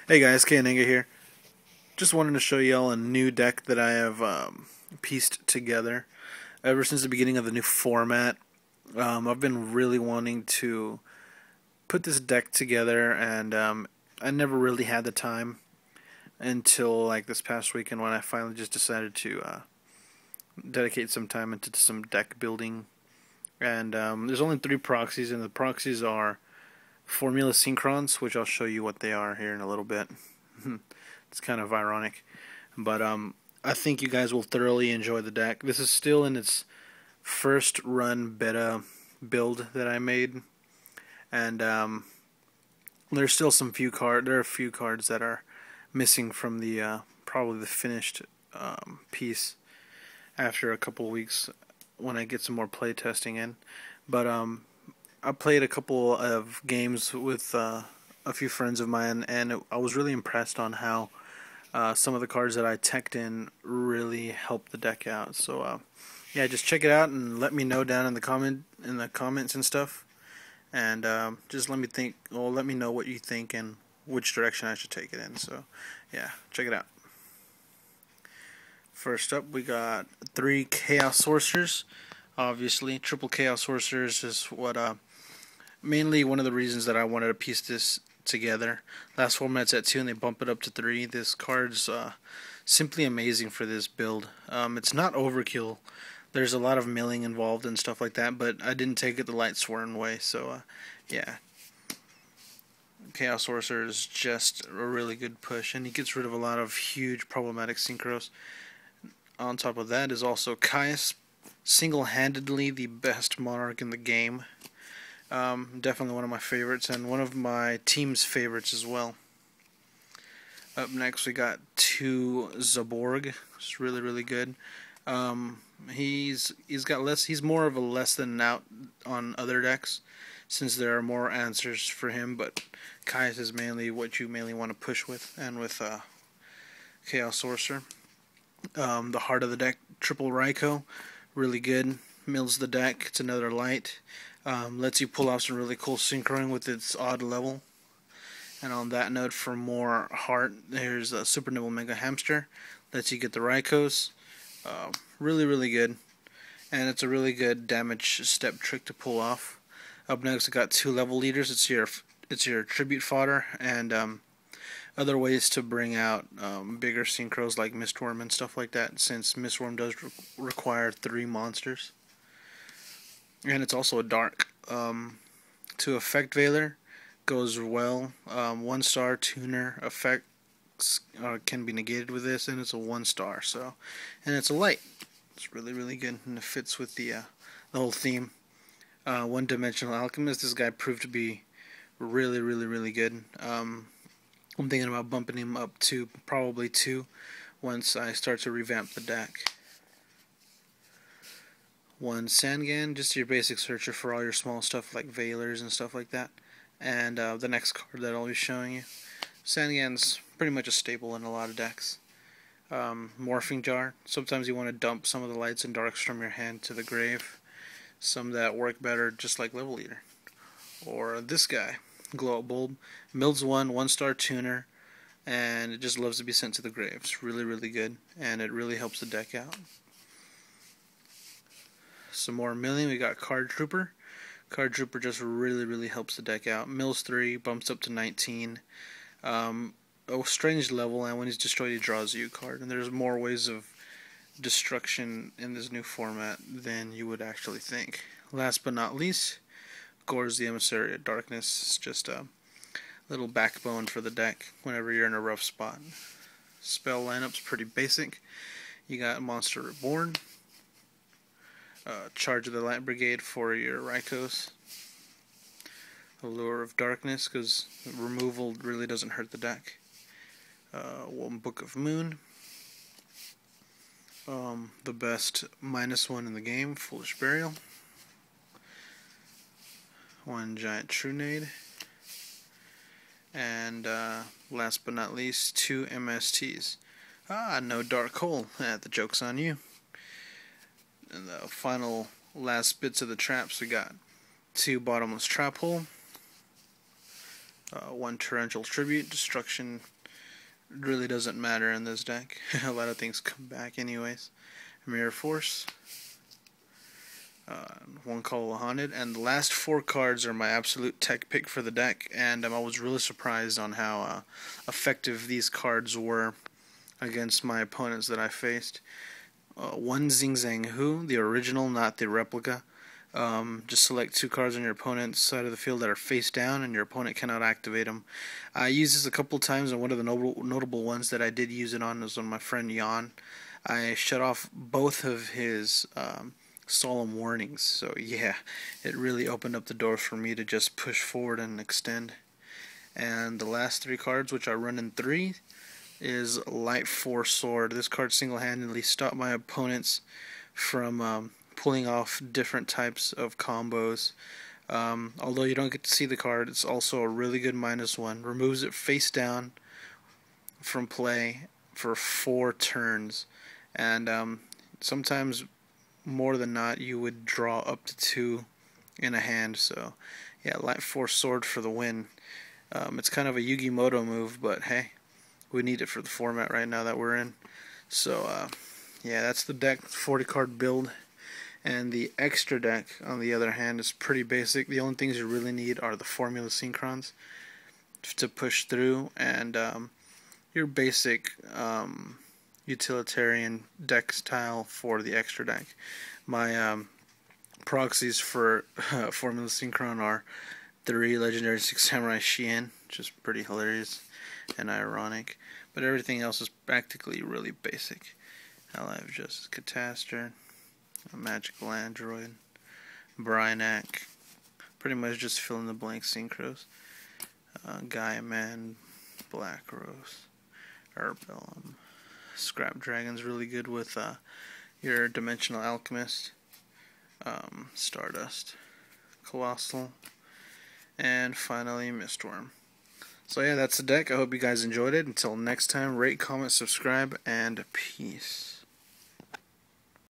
Hey guys, Kananga here. Just wanted to show y'all a new deck that I have pieced together. Ever since the beginning of the new format, I've been really wanting to put this deck together, and I never really had the time until like this past weekend when I finally just decided to dedicate some time into some deck building. And there's only 3 proxies, and the proxies are Formula Synchrons, which I'll show you what they are here in a little bit. It's kind of ironic, but I think you guys will thoroughly enjoy the deck. This is still in its first run beta build that I made, and there's still there are a few cards that are missing from the probably the finished piece after a couple weeks when I get some more play testing in. But I played a couple of games with a few friends of mine, and I was really impressed on how some of the cards that I teched in really helped the deck out. So yeah, just check it out and let me know down in the comments and stuff, and just let me know what you think and which direction I should take it in. So yeah, check it out. First up, we got 3 Chaos Sorcerers. Obviously, triple Chaos Sorcerers is what mainly one of the reasons that I wanted to piece this together. Last format's at 2 and they bump it up to 3. This card's simply amazing for this build. It's not overkill. There's a lot of milling involved and stuff like that, but I didn't take it the Light Sworn way, so yeah. Chaos Sorcerer is just a really good push, and he gets rid of a lot of huge problematic synchros. On top of that is also Caius, single-handedly the best Monarch in the game. Definitely one of my favorites, and one of my team's favorites as well. Up next we got 2 Zaborg. It's really good. He's more of a less than out on other decks, since there are more answers for him, but Caius is mainly what you mainly want to push with, and with Chaos Sorcerer. The heart of the deck, triple Raikou, really good. Mills the deck. It's another light. Lets you pull off some really cool synchroing with its odd level. And on that note, for more heart, here's a Super Nibble Mega Hamster. Lets you get the Raikous. Really good. And it's a really good damage step trick to pull off. Up next, we got 2 level leaders. It's your tribute fodder, and other ways to bring out bigger synchros like Mistworm and stuff like that, since Mistworm does require 3 monsters. And it's also a dark. To Effect Veiler goes well. 1-star tuner effects can be negated with this, and it's a 1-star. So, and it's a light. It's really good, and it fits with the whole theme. One-dimensional alchemist. This guy proved to be really good. I'm thinking about bumping him up to probably 2 once I start to revamp the deck. 1 Sangan, just your basic searcher for all your small stuff like Veilers and stuff like that. And the next card that I'll be showing you. Sangan's pretty much a staple in a lot of decks. Morphing Jar. Sometimes you want to dump some of the lights and darks from your hand to the grave. Some that work better just like Level Eater. Or this guy, Glow Up Bulb. Mills 1-star tuner, and it just loves to be sent to the grave. It's really good, and it really helps the deck out. Some more milling. We got Card Trooper. Card Trooper just really helps the deck out. Mills 3, bumps up to 19. Strange level, and when he's destroyed, he draws you a card. And there's more ways of destruction in this new format than you would actually think. Last but not least, Gorz the Emissary of Darkness. It's just a little backbone for the deck whenever you're in a rough spot. Spell lineup's pretty basic. You got Monster Reborn, Charge of the Light Brigade for your Raikous, Allure of Darkness, because removal really doesn't hurt the deck. One Book of Moon, the best -1 in the game, Foolish Burial, 1 Giant Trunade, and last but not least, 2 MSTs. No Dark Hole. The joke's on you. And the final last bits of the traps, we got 2 Bottomless Trap Hole, 1 Torrential Tribute. Destruction really doesn't matter in this deck. A lot of things come back anyways. Mirror Force. 1 Call Haunted, and the last 4 cards are my absolute tech pick for the deck, and I was really surprised on how effective these cards were against my opponents that I faced. 1 Zing Zang Hu, the original, not the replica. Just select 2 cards on your opponent's side of the field that are face down, and your opponent cannot activate them. I used this a couple times, and one of the notable ones that I did use it on was on my friend Jan. I shut off both of his solemn warnings, so yeah, it really opened up the door for me to just push forward and extend. And the last 3 cards, which I run in 3, is Light Force Sword. This card single-handedly stopped my opponents from pulling off different types of combos. Although you don't get to see the card, it's also a really good -1. Removes it face down from play for 4 turns, and sometimes more than not you would draw up to 2 in a hand. So yeah, Light Force Sword for the win. It's kind of a Yu-Gi-Moto move, but hey, we need it for the format right now that we're in. So yeah, that's the deck, 40 card build. And the extra deck, on the other hand, is pretty basic. The only things you really need are the Formula Synchrons to push through, and your basic utilitarian deck style for the extra deck. My proxies for Formula Synchron are 3 Legendary 6 Samurai Shien, which is pretty hilarious and ironic, but everything else is practically really basic. Alive Justice Catastor, a Magical Android, Bryanak, pretty much just fill in the blank synchros, Gaia Man, Black Rose, Herbellum, Scrap Dragon's really good with your Dimensional Alchemist, Stardust, Colossal, and finally Mistworm. So yeah, that's the deck. I hope you guys enjoyed it. Until next time, rate, comment, subscribe, and peace.